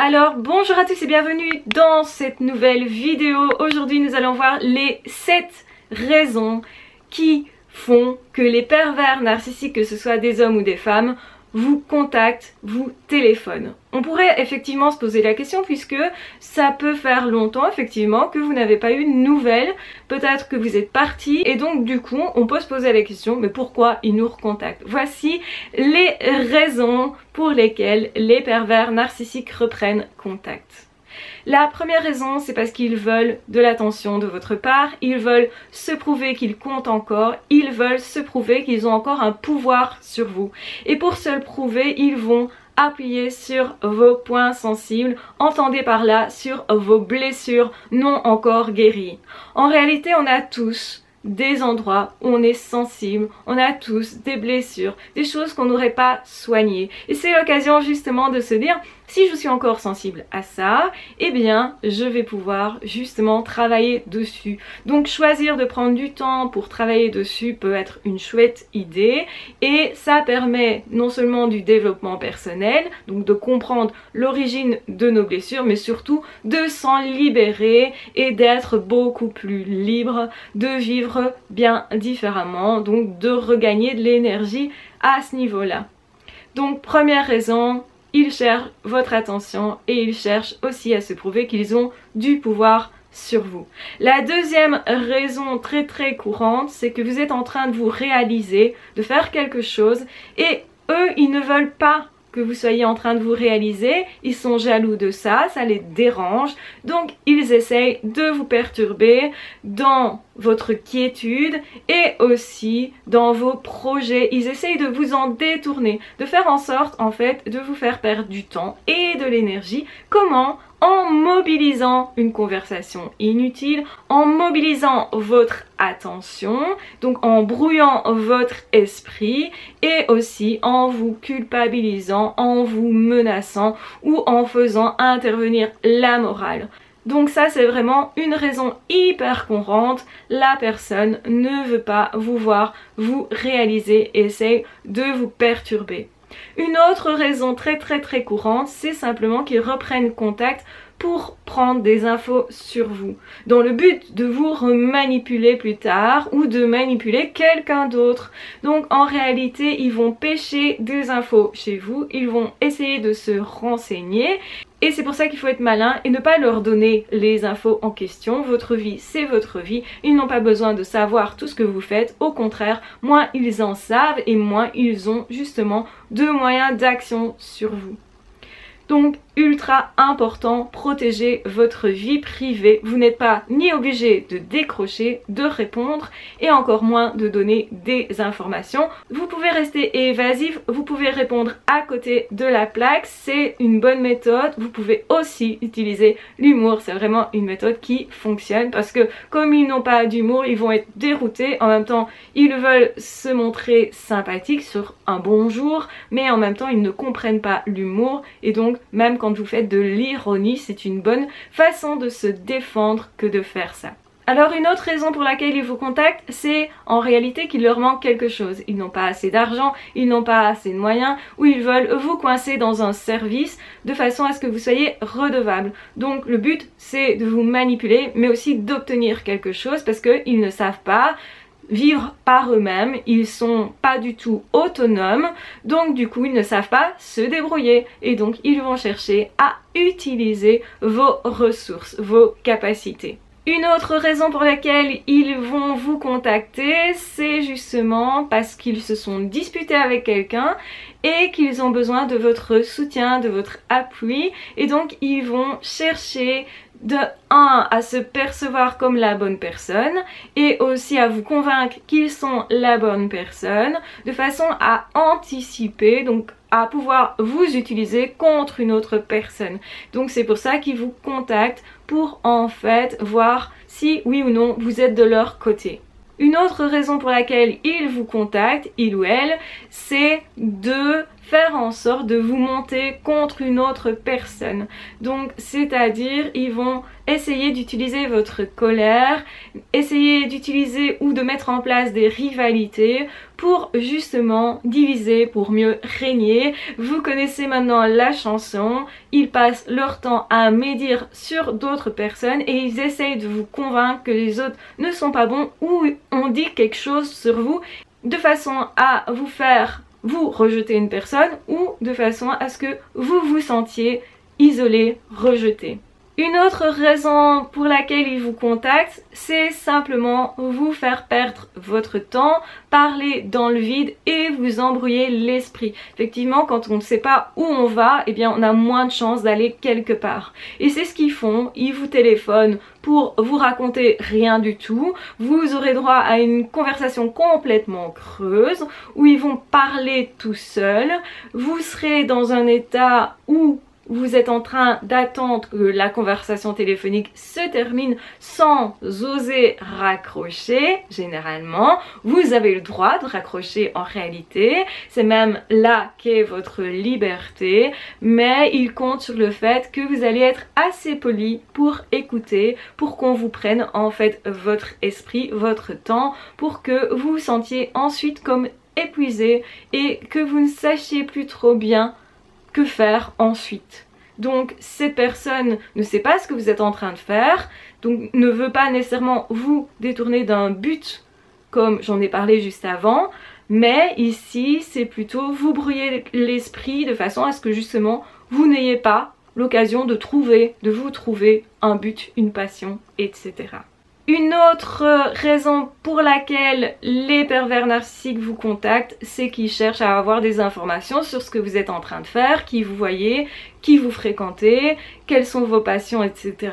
Alors bonjour à tous et bienvenue dans cette nouvelle vidéo. Aujourd'hui nous allons voir les 7 raisons qui font que les pervers narcissiques, que ce soit des hommes ou des femmes, vous contactent, vous téléphonent. On pourrait effectivement se poser la question puisque ça peut faire longtemps effectivement que vous n'avez pas eu de nouvelles, peut-être que vous êtes parti et donc du coup on peut se poser la question mais pourquoi ils nous recontactent? Voici les raisons pour lesquelles les pervers narcissiques reprennent contact. La première raison, c'est parce qu'ils veulent de l'attention de votre part, ils veulent se prouver qu'ils comptent encore, ils veulent se prouver qu'ils ont encore un pouvoir sur vous. Et pour se le prouver, ils vont appuyer sur vos points sensibles, entendez par là sur vos blessures non encore guéries. En réalité, on a tous des endroits où on est sensible, on a tous des blessures, des choses qu'on n'aurait pas soignées. Et c'est l'occasion justement de se dire, si je suis encore sensible à ça, eh bien je vais pouvoir justement travailler dessus. Donc choisir de prendre du temps pour travailler dessus peut être une chouette idée et ça permet non seulement du développement personnel, donc de comprendre l'origine de nos blessures, mais surtout de s'en libérer et d'être beaucoup plus libre, de vivre bien différemment, donc de regagner de l'énergie à ce niveau-là. Donc première raison, ils cherchent votre attention et ils cherchent aussi à se prouver qu'ils ont du pouvoir sur vous. La deuxième raison très courante, c'est que vous êtes en train de vous réaliser, de faire quelque chose et eux, ils ne veulent pas que vous soyez en train de vous réaliser, ils sont jaloux de ça, ça les dérange, donc ils essayent de vous perturber dans votre quiétude et aussi dans vos projets. Ils essayent de vous en détourner, de faire en sorte en fait de vous faire perdre du temps et de l'énergie. Comment? En mobilisant une conversation inutile, en mobilisant votre attention, donc en brouillant votre esprit et aussi en vous culpabilisant, en vous menaçant ou en faisant intervenir la morale. Donc ça c'est vraiment une raison hyper courante, la personne ne veut pas vous voir vous réaliser et essaye de vous perturber. Une autre raison très courante, c'est simplement qu'ils reprennent contact pour prendre des infos sur vous, dans le but de vous remanipuler plus tard ou de manipuler quelqu'un d'autre. Donc en réalité, ils vont pêcher des infos chez vous, ils vont essayer de se renseigner. Et c'est pour ça qu'il faut être malin et ne pas leur donner les infos en question. Votre vie, c'est votre vie. Ils n'ont pas besoin de savoir tout ce que vous faites. Au contraire, moins ils en savent et moins ils ont justement de moyens d'action sur vous. Donc ultra important, protégez votre vie privée. Vous n'êtes pas ni obligé de décrocher, de répondre et encore moins de donner des informations. Vous pouvez rester évasif, vous pouvez répondre à côté de la plaque, c'est une bonne méthode. Vous pouvez aussi utiliser l'humour, c'est vraiment une méthode qui fonctionne parce que comme ils n'ont pas d'humour, ils vont être déroutés. En même temps, ils veulent se montrer sympathiques sur un bonjour, mais en même temps, ils ne comprennent pas l'humour et donc même quand vous faites de l'ironie, c'est une bonne façon de se défendre que de faire ça. Alors une autre raison pour laquelle ils vous contactent, c'est en réalité qu'il leur manque quelque chose. Ils n'ont pas assez d'argent, ils n'ont pas assez de moyens, ou ils veulent vous coincer dans un service de façon à ce que vous soyez redevable. Donc le but c'est de vous manipuler, mais aussi d'obtenir quelque chose parce qu'ils ne savent pas vivre par eux-mêmes, ils sont pas du tout autonomes, donc du coup ils ne savent pas se débrouiller et donc ils vont chercher à utiliser vos ressources, vos capacités. Une autre raison pour laquelle ils vont vous contacter, c'est justement parce qu'ils se sont disputés avec quelqu'un et qu'ils ont besoin de votre soutien, de votre appui et donc ils vont chercher de 1 à se percevoir comme la bonne personne et aussi à vous convaincre qu'ils sont la bonne personne de façon à anticiper, donc à pouvoir vous utiliser contre une autre personne. Donc c'est pour ça qu'ils vous contactent pour en fait voir si oui ou non vous êtes de leur côté. Une autre raison pour laquelle ils vous contactent, il ou elle, c'est de faire en sorte de vous monter contre une autre personne. Donc c'est-à-dire ils vont essayer d'utiliser votre colère, essayer d'utiliser ou de mettre en place des rivalités pour justement diviser, pour mieux régner. Vous connaissez maintenant la chanson, ils passent leur temps à médire sur d'autres personnes et ils essayent de vous convaincre que les autres ne sont pas bons ou on dit quelque chose sur vous de façon à vous faire vous rejeter une personne ou de façon à ce que vous vous sentiez isolé, rejeté. Une autre raison pour laquelle ils vous contactent, c'est simplement vous faire perdre votre temps, parler dans le vide et vous embrouiller l'esprit. Effectivement, quand on ne sait pas où on va, eh bien on a moins de chances d'aller quelque part. Et c'est ce qu'ils font, ils vous téléphonent pour vous raconter rien du tout. Vous aurez droit à une conversation complètement creuse où ils vont parler tout seuls. Vous serez dans un état où vous êtes en train d'attendre que la conversation téléphonique se termine sans oser raccrocher. Généralement, vous avez le droit de raccrocher en réalité. C'est même là qu'est votre liberté. Mais il compte sur le fait que vous allez être assez poli pour écouter, pour qu'on vous prenne en fait votre esprit, votre temps, pour que vous vous sentiez ensuite comme épuisé et que vous ne sachiez plus trop bien que faire ensuite. Donc cette personne ne sait pas ce que vous êtes en train de faire, donc ne veut pas nécessairement vous détourner d'un but comme j'en ai parlé juste avant, mais ici c'est plutôt vous brouiller l'esprit de façon à ce que justement vous n'ayez pas l'occasion de vous trouver un but, une passion, etc. Une autre raison pour laquelle les pervers narcissiques vous contactent, c'est qu'ils cherchent à avoir des informations sur ce que vous êtes en train de faire, qui vous voyez, qui vous fréquentez, quelles sont vos passions, etc.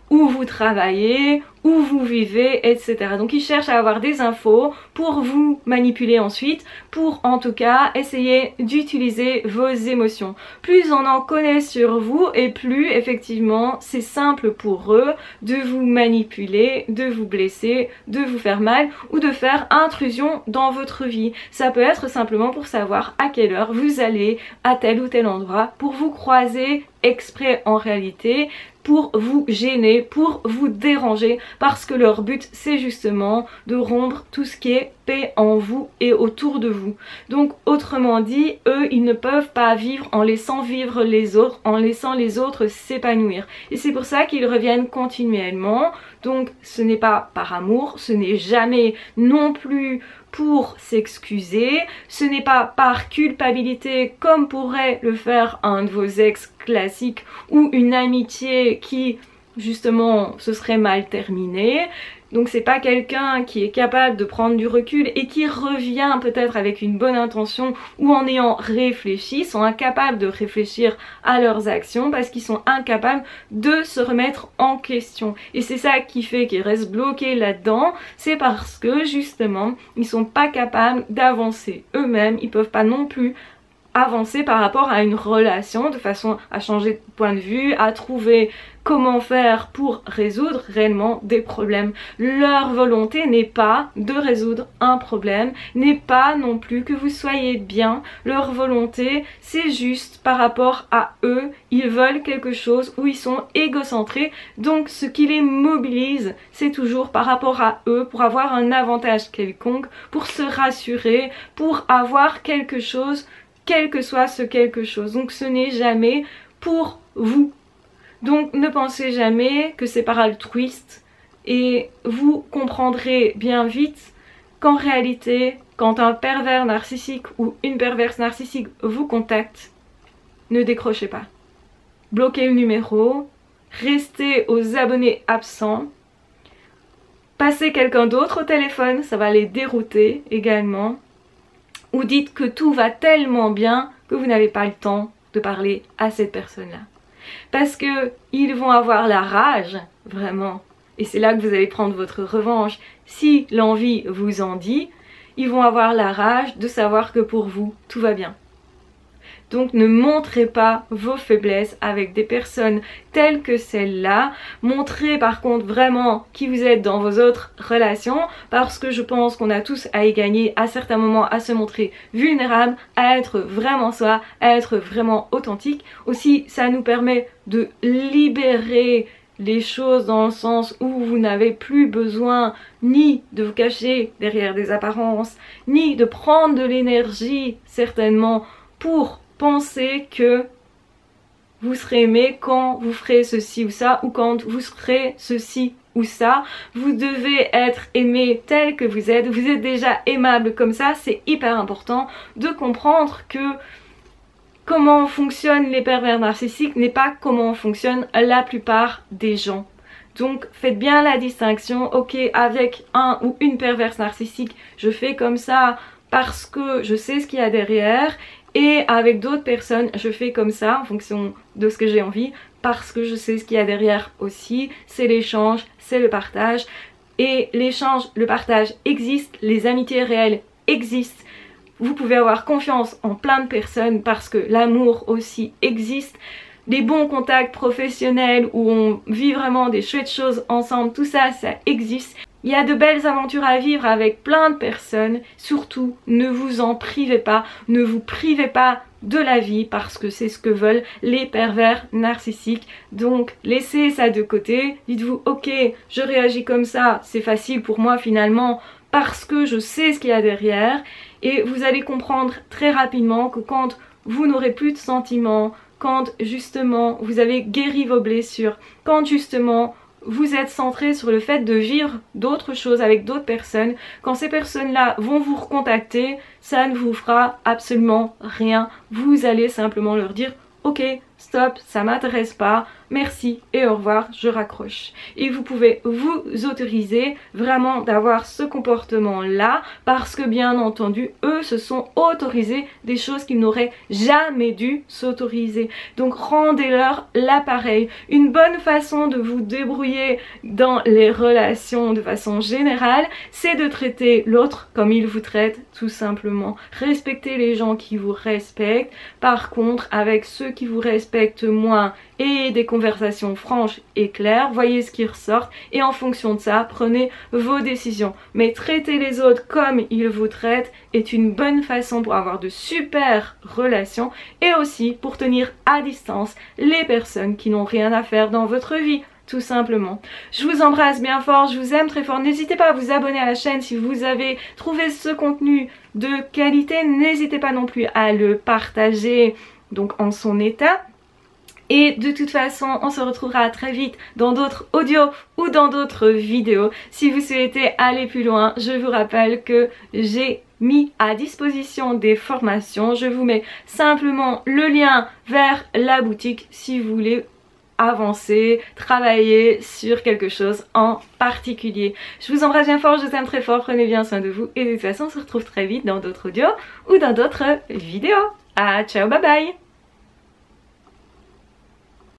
Où vous travaillez, où vous vivez, etc. Donc ils cherchent à avoir des infos pour vous manipuler ensuite, pour en tout cas essayer d'utiliser vos émotions. Plus on en connaît sur vous et plus effectivement c'est simple pour eux de vous manipuler, de vous blesser, de vous faire mal ou de faire intrusion dans votre vie. Ça peut être simplement pour savoir à quelle heure vous allez à tel ou tel endroit, pour vous croiser exprès en réalité, pour vous gêner, pour vous déranger, parce que leur but c'est justement de rompre tout ce qui est paix en vous et autour de vous. Donc autrement dit, eux ils ne peuvent pas vivre en laissant vivre les autres, en laissant les autres s'épanouir. Et c'est pour ça qu'ils reviennent continuellement. Donc ce n'est pas par amour, ce n'est jamais non plus pour s'excuser, ce n'est pas par culpabilité comme pourrait le faire un de vos ex classiques ou une amitié qui justement se serait mal terminée. Donc c'est pas quelqu'un qui est capable de prendre du recul et qui revient peut-être avec une bonne intention ou en ayant réfléchi, sont incapables de réfléchir à leurs actions parce qu'ils sont incapables de se remettre en question. Et c'est ça qui fait qu'ils restent bloqués là-dedans, c'est parce que justement ils sont pas capables d'avancer eux-mêmes, ils peuvent pas non plus avancer par rapport à une relation de façon à changer de point de vue, à trouver comment faire pour résoudre réellement des problèmes. Leur volonté n'est pas de résoudre un problème, n'est pas non plus que vous soyez bien. Leur volonté c'est juste par rapport à eux, ils veulent quelque chose où ils sont égocentrés, donc ce qui les mobilise c'est toujours par rapport à eux, pour avoir un avantage quelconque, pour se rassurer, pour avoir quelque chose, quel que soit ce quelque chose. Donc ce n'est jamais pour vous. Donc ne pensez jamais que c'est par altruiste et vous comprendrez bien vite qu'en réalité, quand un pervers narcissique ou une perverse narcissique vous contacte, ne décrochez pas. Bloquez le numéro, restez aux abonnés absents, passez quelqu'un d'autre au téléphone, ça va les dérouter également. Ou dites que tout va tellement bien que vous n'avez pas le temps de parler à cette personne-là. Parce que ils vont avoir la rage, vraiment, et c'est là que vous allez prendre votre revanche, si l'envie vous en dit, ils vont avoir la rage de savoir que pour vous, tout va bien. Donc ne montrez pas vos faiblesses avec des personnes telles que celle-là. Montrez par contre vraiment qui vous êtes dans vos autres relations, parce que je pense qu'on a tous à y gagner à certains moments, à se montrer vulnérable, à être vraiment soi, à être vraiment authentique. Aussi, ça nous permet de libérer les choses dans le sens où vous n'avez plus besoin ni de vous cacher derrière des apparences, ni de prendre de l'énergie certainement pour penser que vous serez aimé quand vous ferez ceci ou ça, ou quand vous ferez ceci ou ça. Vous devez être aimé tel que vous êtes déjà aimable comme ça. C'est hyper important de comprendre que comment fonctionnent les pervers narcissiques n'est pas comment fonctionnent la plupart des gens. Donc faites bien la distinction. Ok, avec un ou une perverse narcissique, je fais comme ça parce que je sais ce qu'il y a derrière, et avec d'autres personnes, je fais comme ça en fonction de ce que j'ai envie parce que je sais ce qu'il y a derrière aussi. C'est l'échange, c'est le partage, et l'échange, le partage existent, les amitiés réelles existent. Vous pouvez avoir confiance en plein de personnes parce que l'amour aussi existe. Des bons contacts professionnels où on vit vraiment des chouettes choses ensemble, tout ça, ça existe. Il y a de belles aventures à vivre avec plein de personnes. Surtout, ne vous en privez pas. Ne vous privez pas de la vie parce que c'est ce que veulent les pervers narcissiques. Donc, laissez ça de côté. Dites-vous, ok, je réagis comme ça, c'est facile pour moi finalement parce que je sais ce qu'il y a derrière. Et vous allez comprendre très rapidement que quand vous n'aurez plus de sentiments, quand justement vous avez guéri vos blessures, quand justement vous êtes centré sur le fait de vivre d'autres choses avec d'autres personnes, quand ces personnes-là vont vous recontacter, ça ne vous fera absolument rien. Vous allez simplement leur dire ok, stop, ça m'intéresse pas, merci et au revoir, je raccroche. Et vous pouvez vous autoriser vraiment d'avoir ce comportement-là parce que bien entendu, eux se sont autorisés des choses qu'ils n'auraient jamais dû s'autoriser. Donc rendez-leur l'appareil. Une bonne façon de vous débrouiller dans les relations de façon générale, c'est de traiter l'autre comme il vous traite tout simplement. Respectez les gens qui vous respectent. Par contre, avec ceux qui vous respectent moins et des conversations franches et claires, voyez ce qui ressort et en fonction de ça, prenez vos décisions. Mais traiter les autres comme ils vous traitent est une bonne façon pour avoir de super relations et aussi pour tenir à distance les personnes qui n'ont rien à faire dans votre vie. Tout simplement. Je vous embrasse bien fort, je vous aime très fort. N'hésitez pas à vous abonner à la chaîne si vous avez trouvé ce contenu de qualité. N'hésitez pas non plus à le partager donc en son état. Et de toute façon, on se retrouvera très vite dans d'autres audios ou dans d'autres vidéos. Si vous souhaitez aller plus loin, je vous rappelle que j'ai mis à disposition des formations. Je vous mets simplement le lien vers la boutique si vous voulez avancer, travailler sur quelque chose en particulier. Je vous embrasse bien fort, je vous aime très fort, prenez bien soin de vous et de toute façon on se retrouve très vite dans d'autres audios ou dans d'autres vidéos. Ah, ciao, bye bye!